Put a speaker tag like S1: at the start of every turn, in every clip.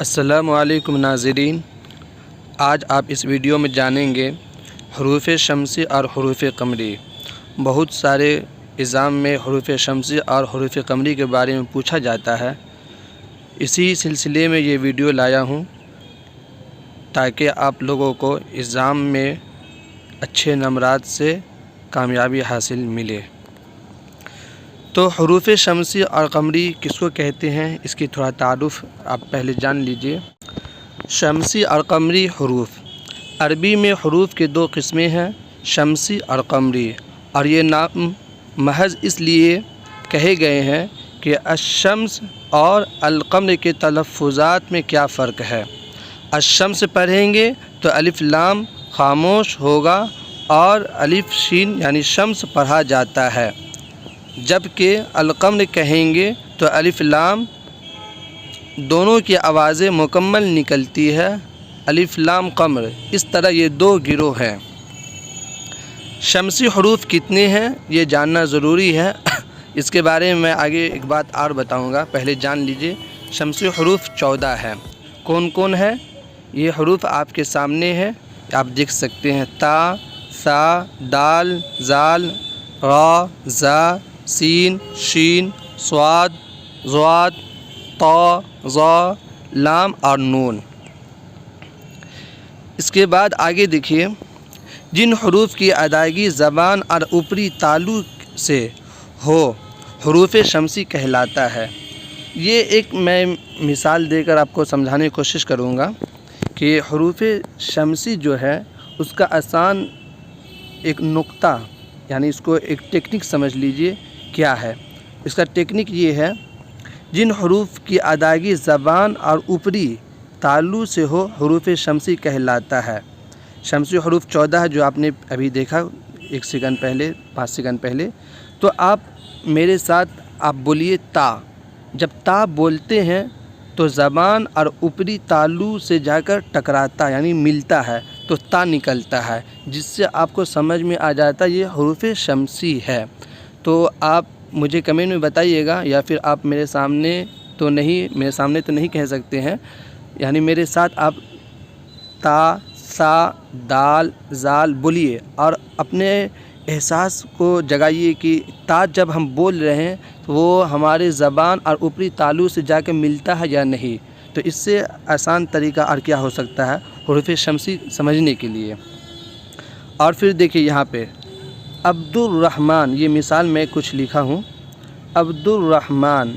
S1: السلام علیکم ناظرین، آج آپ اس ویڈیو میں جانیں گے حروف شمسی اور حروف قمری۔ بہت سارے ایگزام میں حروف شمسی اور حروف قمری کے بارے میں پوچھا جاتا ہے۔ اسی سلسلے میں یہ ویڈیو لایا ہوں تاکہ آپ لوگوں کو ایگزام میں اچھے نمرات سے کامیابی حاصل ملے۔ تو حروف شمسی اور قمری کس کو کہتے ہیں، اس کی تھوڑا تعارف آپ پہلے جان لیجئے۔ شمسی اور قمری حروف عربی میں حروف کے دو قسمیں ہیں، شمسی اور قمری، اور یہ نام محض اس لیے کہے گئے ہیں کہ الشمس اور القمر کے تلفظات میں کیا فرق ہے۔ الشمس پڑھیں گے تو الف لام خاموش ہوگا اور الف شین یعنی شمس پڑھا جاتا ہے، جبکہ القمر کہیں گے تو الف لام دونوں کی آوازیں مکمل نکلتی ہے، الف لام قمر۔ اس طرح یہ دو گروہ ہیں۔ شمسی حروف کتنے ہیں یہ جاننا ضروری ہے، اس کے بارے میں آگے ایک بات اور بتاؤں گا، پہلے جان لیجئے۔ شمسی حروف 14 ہیں۔ کون کون ہے؟ یہ حروف آپ کے سامنے ہے، آپ دیکھ سکتے ہیں: تا، سا، دال، زال، را، زا، سین، شین، صاد، ضاد، طا، ظا، لام اور نون۔ اس کے بعد آگے دیکھیے، جن حروف کی ادائیگی زبان اور اوپری تالو سے ہو حروف شمسی کہلاتا ہے۔ یہ ایک میں مثال دے کر آپ کو سمجھانے کی کوشش کروں گا کہ حروف شمسی جو ہے اس کا آسان ایک نقطہ، یعنی اس کو ایک ٹیکنک سمجھ لیجئے کیا ہے۔ اس کا ٹیکنک یہ ہے، جن حروف کی ادائیگی زبان اور اوپری تالو سے ہو حروف شمسی کہلاتا ہے۔ شمسی حروف 14 ہے جو آپ نے ابھی دیکھا 1 سیکنڈ پہلے، 5 سیکنڈ پہلے۔ تو آپ میرے ساتھ آپ بولیے تا۔ جب تا بولتے ہیں تو زبان اور اوپری تالو سے جا کر ٹکراتا یعنی ملتا ہے تو تا نکلتا ہے، جس سے آپ کو سمجھ میں آ جاتا ہے یہ حروف شمسی ہے۔ تو آپ مجھے کمنٹ میں بتائیے گا، یا پھر آپ میرے سامنے تو نہیں کہہ سکتے ہیں، یعنی میرے ساتھ آپ تا، سا، دال، زال بولیے اور اپنے احساس کو جگائیے کہ تا جب ہم بول رہے ہیں تو وہ ہمارے زبان اور اوپری تالو سے جا کے ملتا ہے یا نہیں۔ تو اس سے آسان طریقہ اور کیا ہو سکتا ہے حروف شمسی سمجھنے کے لیے۔ اور پھر دیکھیے یہاں پہ عبد الرحمن، یہ مثال میں کچھ لکھا ہوں، عبد الرحمن۔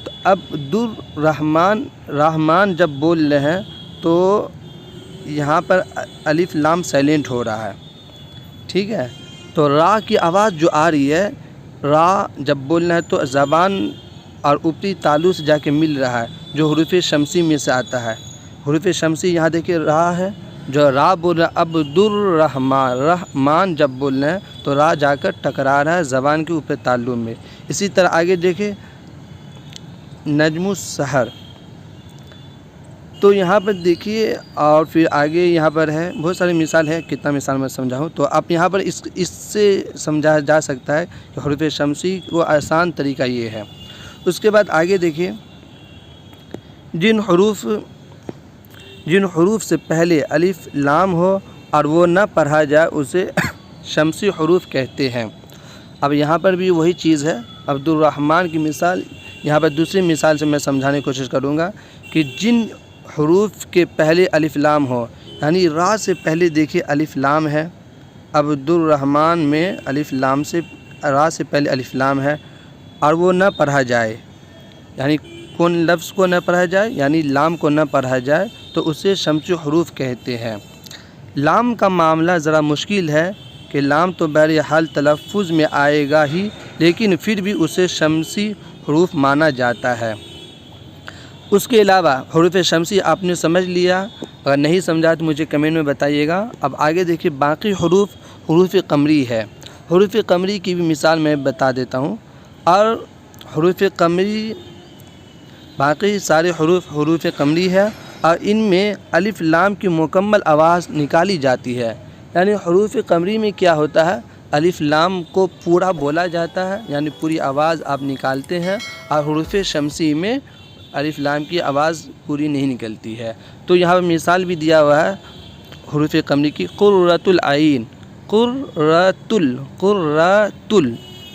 S1: تو عبد الرحمن، رحمان جب بول رہے ہیں تو یہاں پر الف لام سائلنٹ ہو رہا ہے، ٹھیک ہے۔ تو را کی آواز جو آ رہی ہے، را جب بولنا ہے تو زبان اور اوپری تالو سے جا کے مل رہا ہے، جو حروف شمسی میں سے آتا ہے۔ حروف شمسی یہاں دیکھیے را ہے، جو را بول رہا ہے عبد الرحمن، رحمان جب بول رہے ہیں تو را جا کر ٹکرا رہا ہے زبان کے اوپر تالو میں۔ اسی طرح آگے دیکھیں نجم السحر، تو یہاں پر دیکھیے، اور پھر آگے یہاں پر ہے بہت ساری مثال ہے، کتنا مثال میں سمجھاؤں تو آپ یہاں پر اس سے سمجھا جا سکتا ہے کہ حروف شمسی کو آسان طریقہ یہ ہے۔ اس کے بعد آگے دیکھیے، جن حروف سے پہلے الف لام ہو اور وہ نہ پڑھا جائے اسے شمسی حروف کہتے ہیں۔ اب یہاں پر بھی وہی چیز ہے، عبد الرحمن کی مثال یہاں پر دوسری مثال سے میں سمجھانے کی کوشش کروں گا کہ جن حروف کے پہلے الف لام ہو، یعنی را سے پہلے دیکھیے الف لام ہے، عبد الرحمن میں الف لام سے را سے پہلے الف لام ہے اور وہ نہ پڑھا جائے، یعنی کون لفظ کو نہ پڑھا جائے، یعنی لام کو نہ پڑھا جائے تو اسے شمسی حروف کہتے ہیں۔ لام کا معاملہ ذرا مشکل ہے کہ لام تو بہرحال تلفظ میں آئے گا ہی، لیکن پھر بھی اسے شمسی حروف مانا جاتا ہے۔ اس کے علاوہ حروف شمسی آپ نے سمجھ لیا، اگر نہیں سمجھا تو مجھے کمنٹ میں بتائیے گا۔ اب آگے دیکھیے باقی حروف قمری ہے۔ حروف قمری کی بھی مثال میں بتا دیتا ہوں، اور حروف قمری باقی سارے حروف قمری ہے، اور ان میں الف لام کی مکمل آواز نکالی جاتی ہے۔ یعنی حروف قمری میں کیا ہوتا ہے، الف لام کو پورا بولا جاتا ہے، یعنی پوری آواز آپ نکالتے ہیں، اور حروف شمسی میں الف لام کی آواز پوری نہیں نکلتی ہے۔ تو یہاں پر مثال بھی دیا ہوا ہے حروف قمری کی، قرۃ العین، قرۃ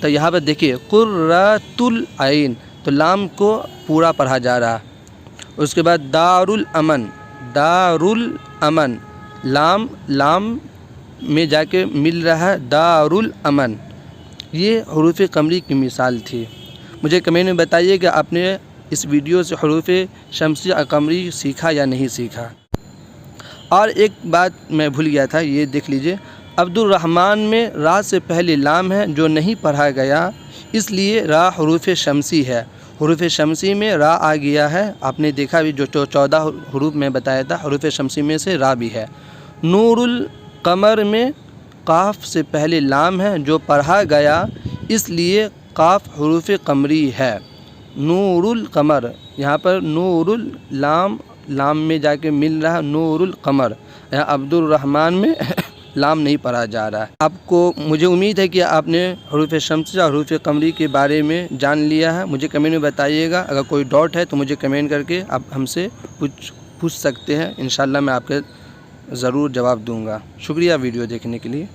S1: تو یہاں پر دیکھیے قرۃ العین، تو لام کو پورا پڑھا جا رہا ہے۔ اس کے بعد دار الامن، دار الامن، لام میں جا کے مل رہا ہے دار الامن۔ یہ حروف قمری کی مثال تھی۔ مجھے کمنٹ میں بتائیے کہ آپ نے اس ویڈیو سے حروف شمسی اور قمری سیکھا یا نہیں سیکھا۔ اور ایک بات میں بھول گیا تھا، یہ دیکھ لیجئے، عبد الرحمن میں را سے پہلے لام ہے جو نہیں پڑھا گیا، اس لیے را حروف شمسی ہے۔ حروف شمسی میں را آ گیا ہے، آپ نے دیکھا بھی جو 14 حروف میں بتایا تھا، حروف شمسی میں سے را بھی ہے۔ نور القمر میں قاف سے پہلے لام ہے جو پڑھا گیا، اس لیے قاف حروف قمری ہے۔ نور القمر، یہاں پر نور لام میں جا کے مل رہا نور القمر، یہاں عبد الرحمن میں لام نہیں پڑھا جا رہا ہے۔ آپ کو، مجھے امید ہے کہ آپ نے حروف شمسی اور حروف قمری کے بارے میں جان لیا ہے۔ مجھے کمنٹ میں بتائیے گا، اگر کوئی ڈاؤٹ ہے تو مجھے کمنٹ کر کے آپ ہم سے پوچھ سکتے ہیں، انشاءاللہ میں آپ کے ضرور جواب دوں گا۔ شکریہ ویڈیو دیکھنے کے لیے۔